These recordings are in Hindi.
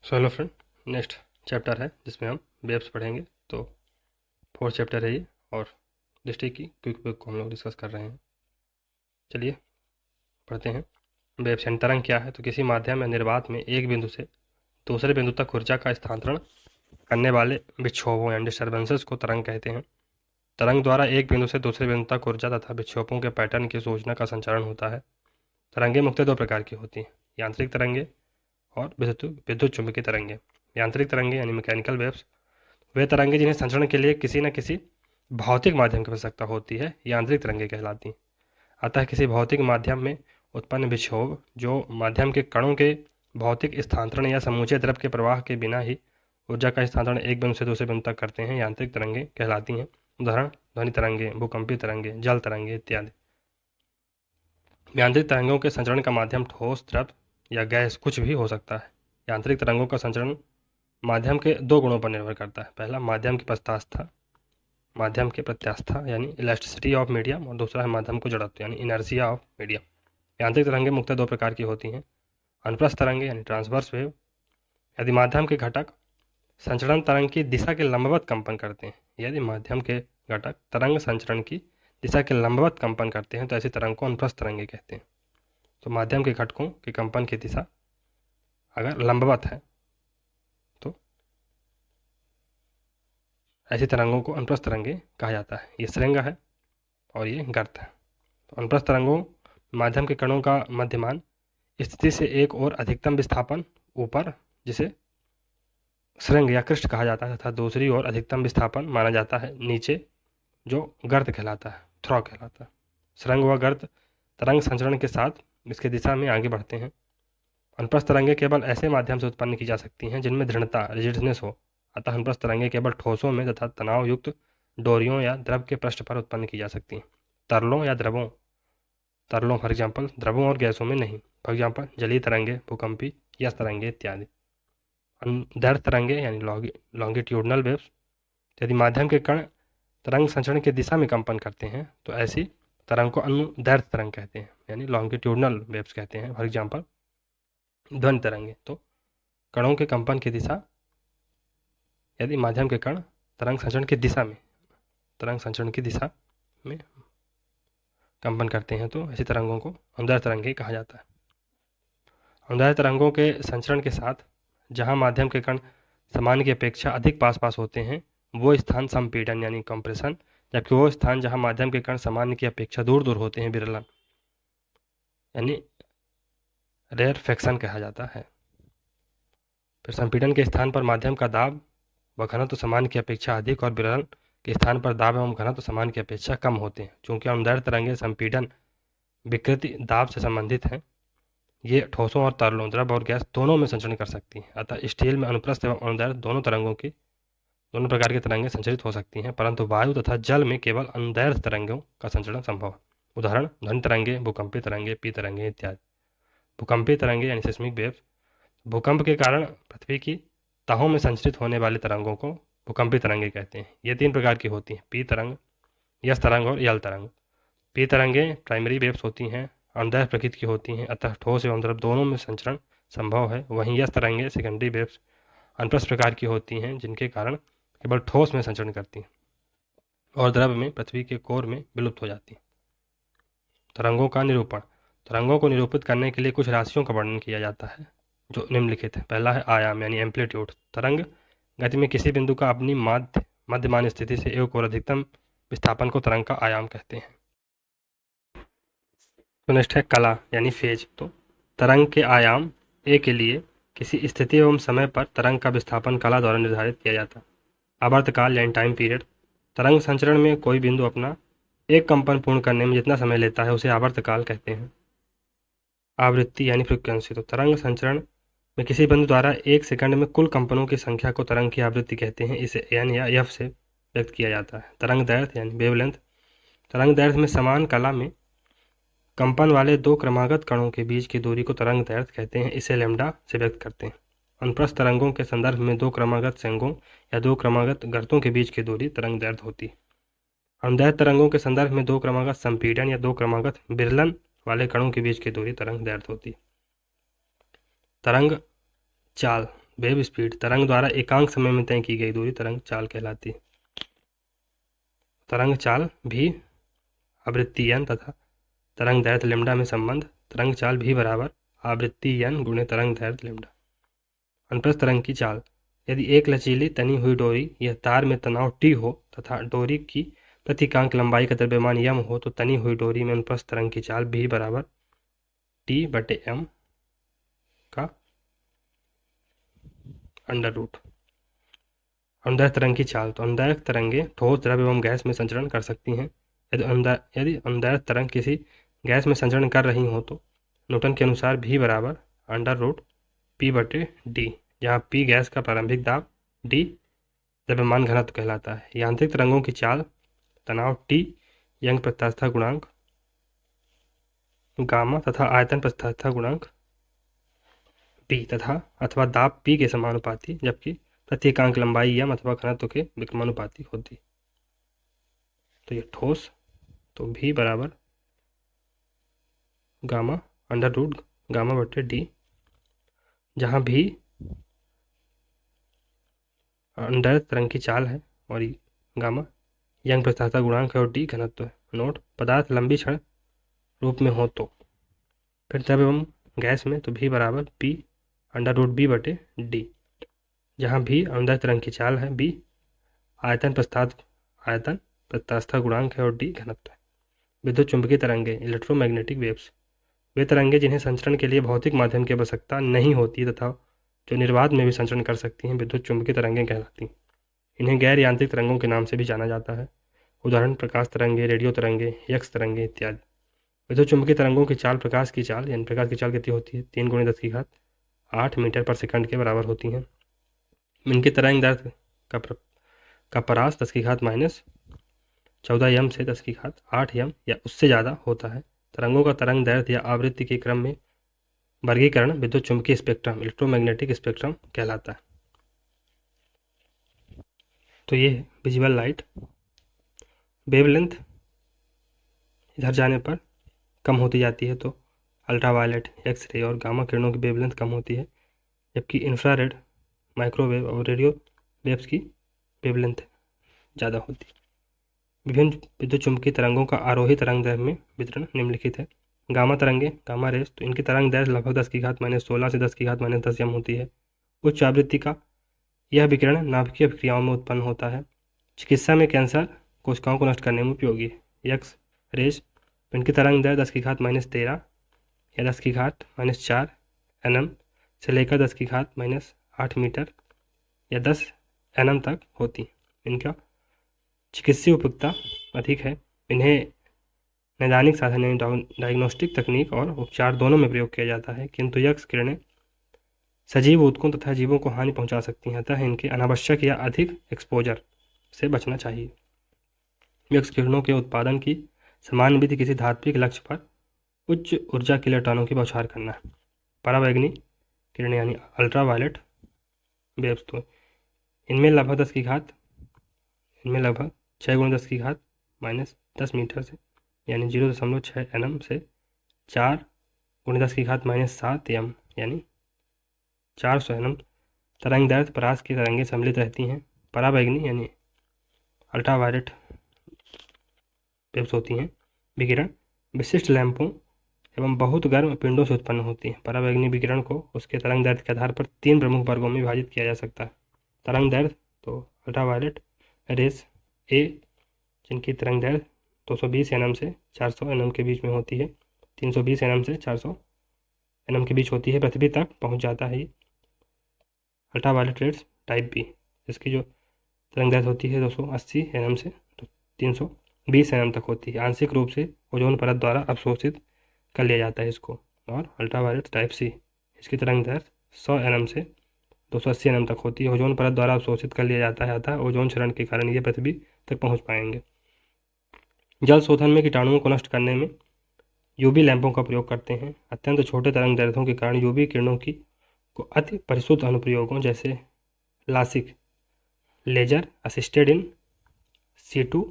So hello friend, next chapter है जिसमें हम वेव्स पढ़ेंगे। तो फोर्थ चैप्टर है ये, और डिस्ट्रिक्ट की क्विक बुक को हम लोग डिस्कस कर रहे हैं। चलिए पढ़ते हैं। वेव्स यानी तरंग क्या है? तो किसी माध्यम या निर्वात में एक बिंदु से दूसरे बिंदु तक ऊर्जा का स्थानांतरण करने वाले विक्षोभों यानी डिस्टर्बेंसेस को तरंग कहते हैं। तरंग द्वारा एक बिंदु से दूसरे बिंदु तक ऊर्जा तथा विक्षोभों के पैटर्न की सूचना का संचरण होता है। तरंगे मुख्यतः दो प्रकार की होती हैं, यांत्रिक तरंगे और विद्युत चुंबकीय तरंगे। यांत्रिक तरंगे यानी मैकेनिकल वेव्स वे तरंगे जिन्हें संचरण के लिए किसी न किसी भौतिक माध्यम की आवश्यकता होती है, यांत्रिक तरंगे कहलाती हैं। अतः किसी भौतिक माध्यम में उत्पन्न विक्षोभ जो माध्यम के कणों के भौतिक स्थानांतरण या समूचे द्रव के प्रवाह के बिना ही ऊर्जा का स्थानांतरण एक बिंदु से दूसरे बिंदु तक करते हैं, यांत्रिक तरंगे कहलाती हैं। उदाहरण ध्वनि तरंगे, भूकंपीय तरंगे, जल तरंगे इत्यादि। यांत्रिक तरंगों के संचरण का माध्यम ठोस, द्रव या गैस कुछ भी हो सकता है। यांत्रिक तरंगों का संचरण माध्यम के दो गुणों पर निर्भर करता है। पहला माध्यम की प्रत्यास्था यानी इलास्टिसिटी ऑफ मीडियम, और दूसरा है माध्यम को जड़त्व यानी इनर्शिया ऑफ मीडियम। यांत्रिक तरंगे मुख्यतः दो प्रकार की होती हैं, अनुप्रस्थ तरंगे यानी ट्रांसवर्स वेव। यदि माध्यम के घटक संचरण तरंग की दिशा के लंबवत कंपन करते हैं, यदि माध्यम के घटक तरंग संचरण की दिशा के लंबवत कंपन करते हैं तो ऐसी तरंग को अनुप्रस्थ तरंगे कहते हैं। तो माध्यम के घटकों के कंपन की दिशा अगर लंबवत है तो ऐसी तरंगों को अनुप्रस्थ तरंगे कहा जाता है। ये श्रृंग है और ये गर्त है। तो अनुप्रस्थ तरंगों माध्यम के कणों का मध्यमान स्थिति से एक और अधिकतम विस्थापन ऊपर, जिसे श्रृंग या कृष्ट कहा जाता है, तथा दूसरी ओर अधिकतम विस्थापन माना जाता है नीचे, जो गर्त कहलाता है, थ्रॉ कहलाता है। श्रृंग व गर्त तरंग संचरण के साथ इसके दिशा में आगे बढ़ते हैं। अनुप्रस्थ तरंगे केवल ऐसे माध्यम से उत्पन्न की जा सकती हैं जिनमें दृढ़ता रिजिडनेस हो। अतः अनुप्रस्थ तरंगे केवल ठोसों में तथा तनाव युक्त डोरियों या द्रव के पृष्ठ पर उत्पन्न की जा सकती हैं। तरलों फॉर एग्जाम्पल, द्रवों और गैसों में नहीं। फॉर एग्जाम्पल जलीय तरंगे, भूकंपी यस तरंगे इत्यादि। अनुदैर्घ्य तरंगे यानी लॉन्गिट्यूडनल वेव्स, यदि माध्यम के कण तरंग संचरण की दिशा में कंपन करते हैं तो ऐसी तरंग को अनुदैर्घ्य तरंग कहते हैं यानी लॉन्गिट्यूडनल वेव्स कहते हैं। फॉर एग्जाम्पल ध्वनि तरंगे, तो कणों के कंपन की दिशा, यदि माध्यम के कण तरंग संचरण की दिशा में कंपन करते हैं तो ऐसी तरंगों को अनुदैर्घ्य तरंगे कहा जाता है। अनुदैर्घ्य तरंगों के संचरण के साथ जहां माध्यम के कण सामान्य की अपेक्षा अधिक पास होते हैं वो स्थान संपीड़न यानी कंप्रेशन, जबकि वो स्थान जहां माध्यम के कण सामान्य की अपेक्षा दूर होते हैं विरलन यानी रेयरफेक्शन कहा जाता है। फिर संपीड़न के स्थान पर माध्यम का दाब व घनत्व सामान्य की अपेक्षा अधिक और विरलन के स्थान पर दाब एवं घनत्व सामान्य की अपेक्षा कम होते हैं। चूंकि अनुदैर्घ्य तरंगे संपीड़न विकृति दाब से संबंधित हैं, ये ठोसों और तरलों, द्रव और गैस दोनों में संचरण कर सकती हैं। अतः स्टील में अनुप्रस्थ एवं अनुदैर्घ्य दोनों प्रकार की तरंगें संचरित हो सकती हैं, परंतु वायु तथा जल में केवल अनुदैर्घ्य तरंगों का संचरण संभव है। उदाहरण ध्वनि तरंगे, भूकंपीय तरंगे, पी तरंगे इत्यादि। भूकंपीय तरंगे यानी सिस्मिक वेव्स, भूकंप के कारण पृथ्वी की तहों में संचरित होने वाले तरंगों को भूकंपीय तरंगे कहते हैं। ये तीन प्रकार की होती हैं, पी तरंग, यस तरंग और यल तरंग। पी तरंगे प्राइमरी वेव्स होती हैं, अनुदैर्घ्य प्रकृति की होती हैं, अतः ठोस एवं द्रव दोनों में संचरण संभव है। वहीं यस तरंगे सेकेंडरी वेव्स अनुप्रस्थ प्रकार की होती हैं, जिनके कारण केवल ठोस में संचरण करती हैं और द्रव में पृथ्वी के कोर में विलुप्त हो जाती हैं। तरंगों का निरूपण, तरंगों को निरूपित करने के लिए कुछ राशियों का वर्णन किया जाता है जो निम्नलिखित है। पहला है आयाम यानी एम्पलीट्यूड। तरंग गति में किसी बिंदु का अपनी मध्यमान स्थिति से एक और अधिकतम विस्थापन को तरंग का आयाम कहते हैं। तो नेक्स्ट है कला यानी फेज। तो तरंग के आयाम ए के लिए किसी स्थिति एवं समय पर तरंग का विस्थापन कला द्वारा निर्धारित किया जाता है। आवर्तकाल यानी टाइम पीरियड, तरंग संचरण में कोई बिंदु अपना एक कंपन पूर्ण करने में जितना समय लेता है उसे आवर्तकाल कहते हैं। आवृत्ति यानी फ्रीक्वेंसी, तो तरंग संचरण में किसी बिंदु द्वारा एक सेकंड में कुल कंपनों की संख्या को तरंग की आवृत्ति कहते हैं। इसे एन या एफ से व्यक्त किया जाता है। तरंग दैर्घ्य यानी वेवलेंथ, तरंग दैर्घ्य में समान कला में कंपन वाले दो क्रमागत कणों के बीच की दूरी को तरंग दैर्घ्य कहते हैं। इसे लैम्डा से व्यक्त करते हैं। अनुप्रस्थ तरंगों के संदर्भ में दो क्रमागत संघों या दो क्रमागत गर्तों के बीच की दूरी तरंग दैर्घ्य होती है। अनुदैर्घ्य तरंगों के संदर्भ में दो क्रमागत संपीड़न या दो क्रमागत विरलन वाले कणों के बीच की दूरी तरंग दैर्घ्य होती है। तरंग चाल, वेव स्पीड तरंग द्वारा एकांक समय में तय की गई दूरी तरंग चाल कहलाती है। तरंग चाल भी आवृत्ति n तथा तरंग दैर्घ्य लैम्डा में संबंध तरंग चाल भी बराबर आवृत्ति n गुणे तरंग दैर्घ्य लैम्डा। अनुप्रस्थ तरंग की चाल, यदि एक लचीली तनी हुई डोरी या तार में तनाव T हो तथा डोरी की प्रतिकांक लंबाई का द्रव्यमान m हो तो तनी हुई डोरी में अनुप्रस्थ तरंग की चाल भी बराबर T/m का अंडर रूट। अनुदैर्घ्य तरंग की चाल, तो अनुदैर्घ्य तरंगें ठोस द्रव्य एवं गैस में संचरण कर सकती हैं। यदि अनुदैर्घ्य तरंग किसी गैस में संचरण कर रही हो तो न्यूटन के अनुसार भी बराबर अंडर रूट P/D, जहाँ P गैस का प्रारंभिक दाब, D द्रव्यमान घनत्व कहलाता है। यांत्रिक तरंगों की चाल, तनाव T यंग प्रत्यास्थता गुणांक गामा तथा आयतन प्रत्यास्थता गुणांक P तथा अथवा दाब P के समानुपाती, जबकि प्रत्येकांक लंबाई m अथवा घनत्व के विक्रमानुपाती होती। तो ये ठोस, तो V बराबर गामा अंडर रूट गामा/D, जहाँ भी अनुदैर्घ्य तरंग की चाल है और गामा यंग प्रत्यास्थता गुणांक है और D घनत्व है। नोट, पदार्थ लंबी क्षण रूप में हो तो फिर द्रव्य एवं गैस में तो V बराबर P अंडर रूट B/D, जहाँ भी अनुदैर्घ्य तरंग की चाल है, B आयतन प्रत्यास्थता गुणांक है और D घनत्व है। विद्युत चुंबकीय तरंगें, इलेक्ट्रोमैग्नेटिक वेव्स, वे तरंगें जिन्हें संचरण के लिए भौतिक माध्यम की आवश्यकता नहीं होती तथा जो निर्वात में भी संचरण कर सकती हैं, विद्युत चुंबकीय तरंगें कहलाती हैं। इन्हें गैर यांत्रिक तरंगों के नाम से भी जाना जाता है। उदाहरण प्रकाश तरंगें, रेडियो तरंगें, यक्स तरंगें इत्यादि। विद्युत चुंबकीय तरंगों की चाल प्रकाश की चाल, यानी प्रकाश की चाल कितनी होती है, 3 × 10⁸ मीटर पर सेकंड के बराबर होती हैं। इनके तरंग दैर्घ्य का परास 10⁻14 m से 10⁸ m या उससे ज़्यादा होता है। तरंगों का तरंग दैर्घ्य या आवृत्ति के क्रम में वर्गीकरण विद्युत चुंबकीय स्पेक्ट्रम, इलेक्ट्रोमैग्नेटिक स्पेक्ट्रम कहलाता है। तो ये है विजुअल लाइट। वेवलेंथ इधर जाने पर कम होती जाती है, तो अल्ट्रावायलेट, एक्सरे और गामा किरणों की वेवलेंथ कम होती है, जबकि इंफ्रारेड, माइक्रोवेव और रेडियो वेव्स की वेवलेंथ ज़्यादा होती है। विभिन्न विद्युत चुंबकीय तरंगों का आरोही तरंग दैर्घ्य में वितरण निम्नलिखित है। गामा तरंगें, गामा रेस, तो इनकी तरंग दैर्घ्य लगभग 10⁻16 से 10⁻10 m होती है। उच्च आवृत्ति का यह विकिरण नाभिकीय अभिक्रियाओं में उत्पन्न होता है। चिकित्सा में कैंसर कोशिकाओं को नष्ट करने में उपयोगी है। एक्स रेज, तो इनकी तरंग दैर्घ्य 10⁻13 या 10⁻4 nm से लेकर 10⁻8 मीटर या 10 nm तक होती है। इनका चिकित्सीय उपयुक्तता अधिक है। इन्हें नैदानिक साधन यानी डायग्नोस्टिक तकनीक और उपचार दोनों में प्रयोग किया जाता है, किंतु यक्स किरणें सजीव ऊतकों तथा जीवों को हानि पहुंचा सकती हैं, अतः इनके अनावश्यक या अधिक एक्सपोजर से बचना चाहिए। यक्स किरणों के उत्पादन की सामान्य विधि किसी धात्विक लक्ष्य पर उच्च ऊर्जा के इलेक्ट्रॉनों की बौछार करना है। परावैंगनी किरणें यानी अल्ट्रावायलेट वेव्स, तो इनमें लगभग 6 × 10⁻10 मीटर से यानी 0.6 nm से 4 × 10⁻7 m यानी 400 nm तरंग दैर्घ्य परास की तरंगें सम्मिलित रहती हैं। परावैंगनी यानी अल्ट्रावायलेट वेव्स होती हैं। विकिरण विशिष्ट लैंपों एवं बहुत गर्म पिंडों से उत्पन्न होती है। परावैंगनी विकिरण को उसके तरंग दैर्घ्य के आधार पर 3 प्रमुख वर्गों में विभाजित किया जा सकता है। तरंग दैर्घ्य, तो अल्ट्रावायलेट रेस ए, जिनकी तरंग दैर्घ्य 220 nm से 400 nm के बीच में होती है, 320 nm से 400 nm के बीच होती है, पृथ्वी तक पहुंच जाता है। अल्ट्रावायलेट रेस टाइप बी, जिसकी जो तरंग दैर्घ्य होती है 280 nm से 320 nm तक होती है, आंशिक रूप से ओजोन परत द्वारा अवशोषित कर लिया जाता है इसको। और अल्ट्रावायलेट टाइप सी, इसकी तरंग दैर्घ्य 100 nm से 280 nm तक होती है, ओजोन परत द्वारा अवशोषित कर लिया जाता है, अतः ओजोन क्षरण के कारण ये पृथ्वी तक पहुंच पाएंगे। जल शोधन में कीटाणुओं को नष्ट करने में यूवी लैंपों का प्रयोग करते हैं। अत्यंत छोटे तरंग दैर्घ्यों के कारण यूवी किरणों को अति परिशुद्ध अनुप्रयोगों जैसे LASIK, laser assisted in situ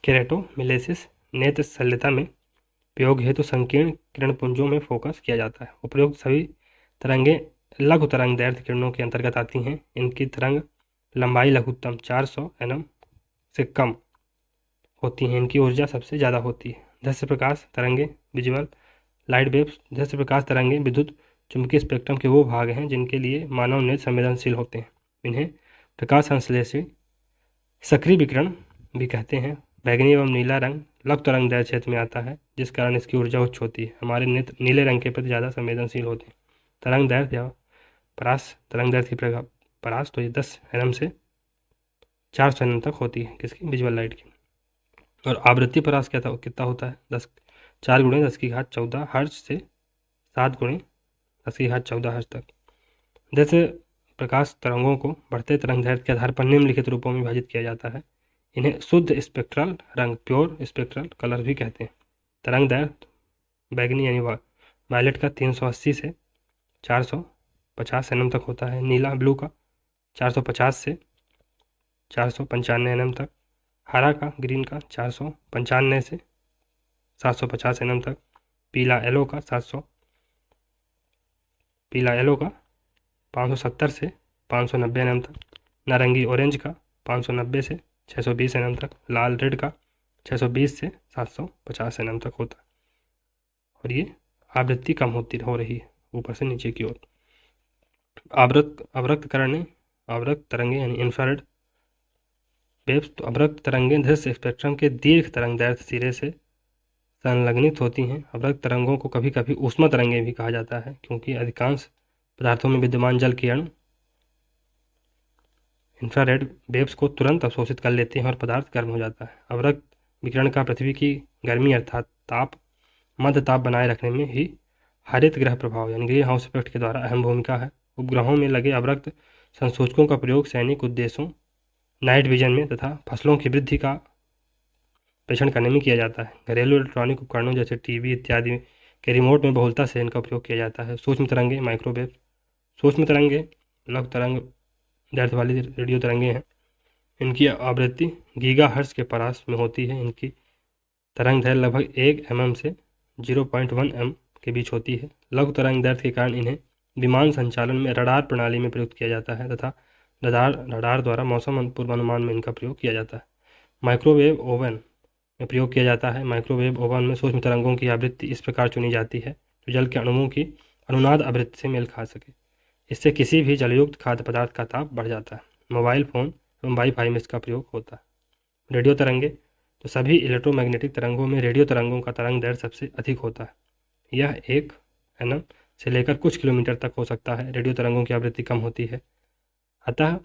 keratomileusis, नेत्र शल्यता में प्रयोग हेतु संकीर्ण किरणपुंजों में फोकस किया जाता है। उपरोक्त सभी तरंगें लघु तरंग दैर्ध्य किरणों के अंतर्गत आती हैं। इनकी तरंग लंबाई लघुत्तम 400 nm से कम होती हैं। इनकी ऊर्जा सबसे ज़्यादा होती है। दृश्य प्रकाश तरंगें विजुअल लाइट वेव्स। दृश्य प्रकाश तरंगें विद्युत चुंबकीय स्पेक्ट्रम के वो भाग हैं जिनके लिए मानव नेत्र संवेदनशील होते हैं। इन्हें प्रकाश संश्लेषी सक्रिय विकिरण भी कहते हैं। बैंगनी एवं नीला रंग लघु तरंग दैर्ध्य क्षेत्र में आता है, जिस कारण इसकी ऊर्जा उच्च होती है। हमारे नेत्र नीले रंग के प्रति ज़्यादा संवेदनशील होते हैं। तरंग दैर्ध्य या परास तरंग दैर्ध्य की परास तो ये 10 nm से 400 nm तक होती है, किसकी, विजुअल लाइट की। और आवृत्ति परास कितना होता है, 4 × 10⁻14 हर्ट्ज से 7 × 10⁻14 हर्ट्ज तक। जैसे प्रकाश तरंगों को बढ़ते तरंग दैर्ध्य के आधार पर निम्नलिखित रूपों में विभाजित किया जाता है। इन्हें शुद्ध स्पेक्ट्रल रंग प्योर स्पेक्ट्रल कलर भी कहते हैं। तरंग दैर्ध्य बैगनी यानी वायलेट का 380 से 450 nm तक होता है। नीला ब्लू का 450 से 495 nm तक। हरा का ग्रीन का 495 से 750 nm तक। पीला येलो का 570 से 590 nm तक। नारंगी ऑरेंज का 590 से 620 nm तक। लाल रेड का 620 से 750 nm तक होता है। और ये आवृत्ति कम हो रही है ऊपर से नीचे की ओर। अवरक्त तरंगें यानी इंफ्रारेड वेव्स। तो अवरक्त तरंगें दृश्य स्पेक्ट्रम के दीर्घ तरंग दैर्ध्य सिरे से संलग्नित होती हैं। अवरक्त तरंगों को कभी कभी ऊष्मा तरंगें भी कहा जाता है, क्योंकि अधिकांश पदार्थों में विद्यमान जल के अणु इंफ्रारेड वेव्स को तुरंत अवशोषित कर लेते हैं और पदार्थ गर्म हो जाता है। अवरक्त विकिरण का पृथ्वी की गर्मी अर्थात मध्य ताप बनाए रखने में ही हरित ग्रह प्रभाव यानी ग्रीन हाउस इफेक्ट के द्वारा अहम भूमिका है। उपग्रहों में लगे अवरक्त संसूचकों का प्रयोग सैनिक उद्देश्यों, नाइट विजन में तथा फसलों की वृद्धि का परीक्षण करने में किया जाता है। घरेलू इलेक्ट्रॉनिक उपकरणों जैसे टीवी इत्यादि के रिमोट में बहुलता से इनका उपयोग किया जाता है। सूक्ष्म तरंगे माइक्रोवेव। सूक्ष्म तरंगे लघु तरंग दैर्ध्य वाली रेडियो तरंगे हैं। इनकी आवृत्ति गीगाहर्ट्ज के परास में होती है। इनकी तरंग दैर्ध्य लगभग 1 mm से 0.1 m के बीच होती है। लघु तरंग दैर्ध्य के कारण इन्हें विमान संचालन में रडार प्रणाली में प्रयुक्त किया जाता है तथा रडार द्वारा मौसम पूर्वानुमान में इनका प्रयोग किया जाता है। माइक्रोवेव ओवन में प्रयोग किया जाता है। माइक्रोवेव ओवन में सूक्ष्म तरंगों की आवृत्ति इस प्रकार चुनी जाती है जो जल के अणुओं की अनुनाद आवृत्ति से मेल खा सके। इससे किसी भी जलयुक्त खाद्य पदार्थ का ताप बढ़ जाता है। मोबाइल फ़ोन एवं वाईफाई में इसका प्रयोग होता है। रेडियो तरंगे। तो सभी इलेक्ट्रोमैग्नेटिक तरंगों में रेडियो तरंगों का तरंग दैर्ध्य सबसे अधिक होता है। यह 1 nm से लेकर कुछ किलोमीटर तक हो सकता है। रेडियो तरंगों की आवृत्ति कम होती है, अतः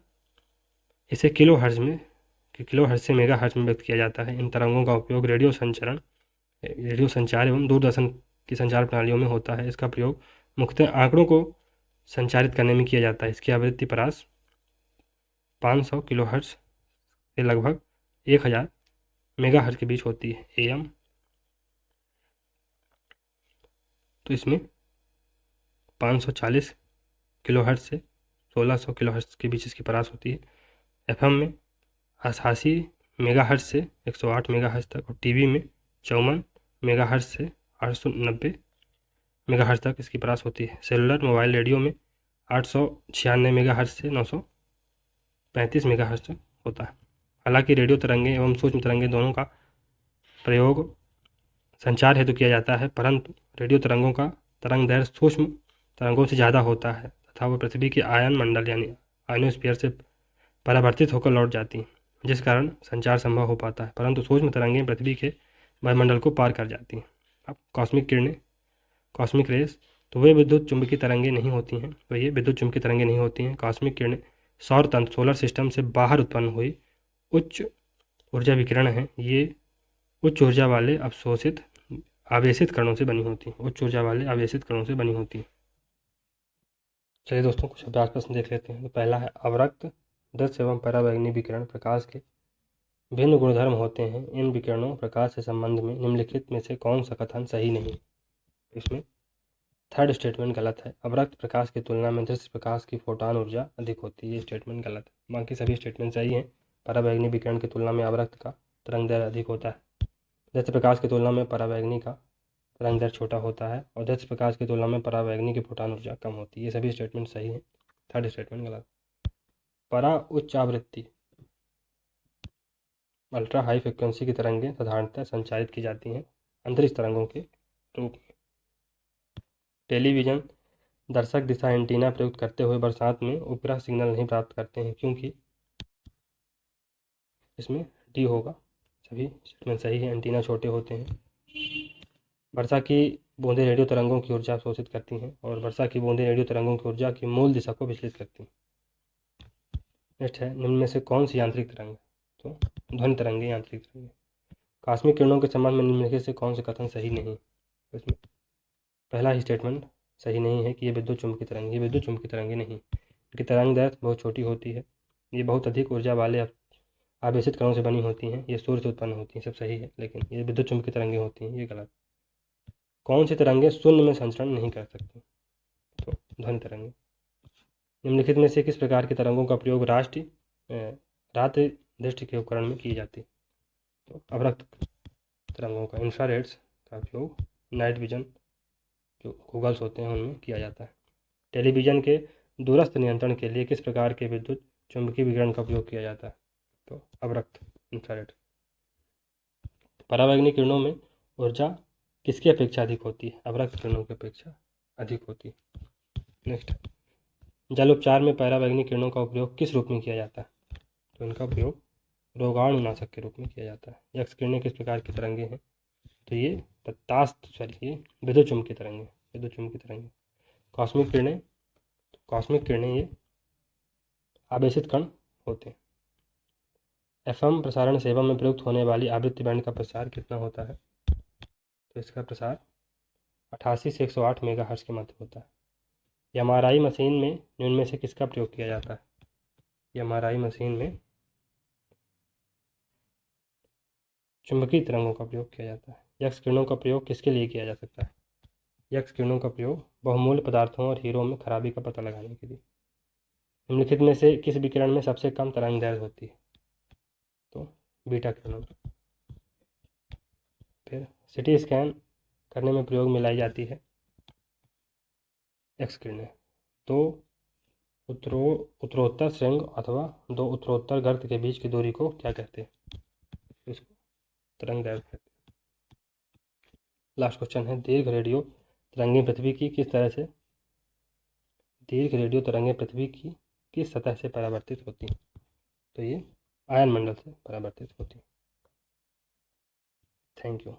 इसे किलोहर्ट्ज से मेगाहर्ट्ज में व्यक्त किया जाता है। इन तरंगों का उपयोग रेडियो संचार एवं दूरदर्शन की संचार प्रणालियों में होता है। इसका प्रयोग मुख्यतः आंकड़ों को संचारित करने में किया जाता है। इसकी आवृत्ति परास 500 किलोहर्ट्ज से लगभग 1000 मेगाहर्ट्ज के बीच होती है। AM तो इसमें 540 किलोहर्ट्ज से 1600 किलोहर्ट्ज के बीच इसकी परास होती है। FM में 88 मेगाहर्ट्ज से 108 मेगाहर्ट्ज तक और टीवी में 54 मेगाहर्ट्ज से 890 मेगाहर्ट्ज तक इसकी परास होती है। सेलुलर मोबाइल रेडियो में 896 मेगाहर्ट्ज से 935 मेगाहर्ट्ज तक होता है। हालांकि रेडियो तरंगे एवं सूक्ष्म तरंगे दोनों का प्रयोग संचार हेतु किया जाता है, परंतु रेडियो तरंगों का तरंग दैर्ध्य सूक्ष्म तरंगों से ज़्यादा होता है तथा वह पृथ्वी के आयन मंडल यानी आयनोस्फीयर से परावर्तित होकर लौट जाती हैं, जिस कारण संचार संभव हो पाता है। परंतु सूक्ष्म तरंगें पृथ्वी के वायुमंडल को पार कर जाती हैं। अब कॉस्मिक किरणें, कॉस्मिक रेस, तो वे विद्युत चुंबकीय तरंगें नहीं होती हैं। तो ये विद्युत चुंबकीय तरंगें नहीं होती हैं। कॉस्मिक किरणें सौर तंत्र सोलर सिस्टम से बाहर उत्पन्न हुई उच्च ऊर्जा विकिरण हैं। ये उच्च ऊर्जा वाले आवेशित कणों से बनी होती हैं। उच्च ऊर्जा वाले आवेशित कणों से बनी होती हैं। चलिए दोस्तों, कुछ अभ्यास प्रश्न देख लेते हैं। तो पहला है, अवरक्त दृश्य एवं पराबैंगनी विकिरण प्रकाश के भिन्न गुणधर्म होते हैं। इन विकिरणों प्रकाश से संबंध में निम्नलिखित में से कौन सा कथन सही नहीं? इसमें थर्ड स्टेटमेंट गलत है। अवरक्त प्रकाश की तुलना में दृश्य प्रकाश की फोटॉन ऊर्जा अधिक होती है। ये स्टेटमेंट गलत है। बाकी सभी स्टेटमेंट सही हैं। पराबैंगनी विकिरण की तुलना में अवरक्त का तरंग दैर्ध्य अधिक होता है। दृश्य प्रकाश की तुलना में पराबैंगनी का तरंग दैर्ध्य छोटा होता है और दक्ष प्रकाश की तुलना में परावैंगनी की फोटॉन ऊर्जा कम होती है। ये सभी स्टेटमेंट सही है। थर्ड स्टेटमेंट गलत। परा उच्च आवृत्ति अल्ट्रा हाई फ्रिक्वेंसी की तरंगें साधारणतः संचारित की जाती हैं अंतरिक्ष तरंगों के रूप में। टेलीविज़न दर्शक दिशा एंटीना प्रयुक्त करते हुए बरसात में उपग्रह सिग्नल नहीं प्राप्त करते हैं क्योंकि इसमें डी होगा। सभी स्टेटमेंट सही है। एंटीना छोटे होते हैं। वर्षा की बूंदें रेडियो तरंगों की ऊर्जा अवशोषित करती हैं और वर्षा की बूंदें रेडियो तरंगों की ऊर्जा की मूल दिशा को विचलित करती हैं। नेक्स्ट है, निम्न में से कौन सी यांत्रिक तरंग है? तो ध्वनि तरंगें यांत्रिक तरंगें। कॉस्मिक किरणों के संबंध में निम्नलिखित से कौन से कथन सही नहीं? इसमें पहला ही स्टेटमेंट सही नहीं है कि ये विद्युत चुम्बकीय तरंग, ये विद्युत चुम्बकीय तरंगें नहीं। इनकी तरंग दैर्ध्य बहुत छोटी होती है। ये बहुत अधिक ऊर्जा वाले आवेशित कणों से बनी होती हैं। ये सूर्य से उत्पन्न होती हैं। सब सही है, लेकिन ये विद्युत चुम्बकीय तरंगें होती हैं। ये गलत। कौन सी तरंगें शून्य में संचरण नहीं कर सकती? तो ध्वनि तरंगें। निम्नलिखित में से किस प्रकार की तरंगों का प्रयोग रात्रि दृष्टि के उपकरण में की जाती है? तो अवरक्त तरंगों का, इंफ्रारेड्स का उपयोग नाइट विजन जो गूगल्स होते हैं उनमें किया जाता है। टेलीविज़न के दूरस्थ नियंत्रण के लिए किस प्रकार के विद्युत चुम्बकीय विकिरण का उपयोग किया जाता है? तो अवरक्त इंफ्रारेड। परावैंगनी किरणों में ऊर्जा किसकी अपेक्षा अधिक होती है? अवरक्त किरणों की अपेक्षा अधिक होती है। नेक्स्ट, जल उपचार में परावैंगनी किरणों का उपयोग किस रूप में किया जाता है? तो इनका उपयोग रोगाणुनाशक के रूप में किया जाता है। एक्स किरणें किस प्रकार की तरंगें हैं? तो ये ये विद्युत चुम्बकीय तरंगें, विद्युत चुम्बकीय तरंगें। कॉस्मिक किरणें ये आवेशित कण होते हैं। एफएम प्रसारण सेवा में प्रयुक्त होने वाली आवृत्ति बैंड का प्रसार कितना होता है? तो इसका प्रसार 88 से 108 मेगाहर्ट्ज के मध्य होता है। एमआरआई मशीन में निम्न में से किसका प्रयोग किया जाता है? एमआरआई मशीन में चुंबकीय तरंगों का प्रयोग किया जाता है। एक्स किरणों का प्रयोग किसके लिए किया जा सकता है? एक्स किरणों का प्रयोग बहुमूल्य पदार्थों और हीरों में खराबी का पता लगाने के लिए। निम्नलिखित में से किस विकिरण में सबसे कम तरंग दैर्ध्य होती है? तो बीटा किरणों। फिर सिटी स्कैन करने में प्रयोग में लाई जाती है एक्स किरणें। दो उत्तरोत्तर श्रृंग अथवा दो उत्तरोत्तर गर्त के बीच की दूरी को क्या कहते हैं? इसको तरंग दैर्ध्य कहते हैं। लास्ट क्वेश्चन है, दीर्घ रेडियो तरंगें पृथ्वी की किस सतह से परावर्तित होती हैं? तो ये आयन मंडल से परावर्तित होती है। Thank you.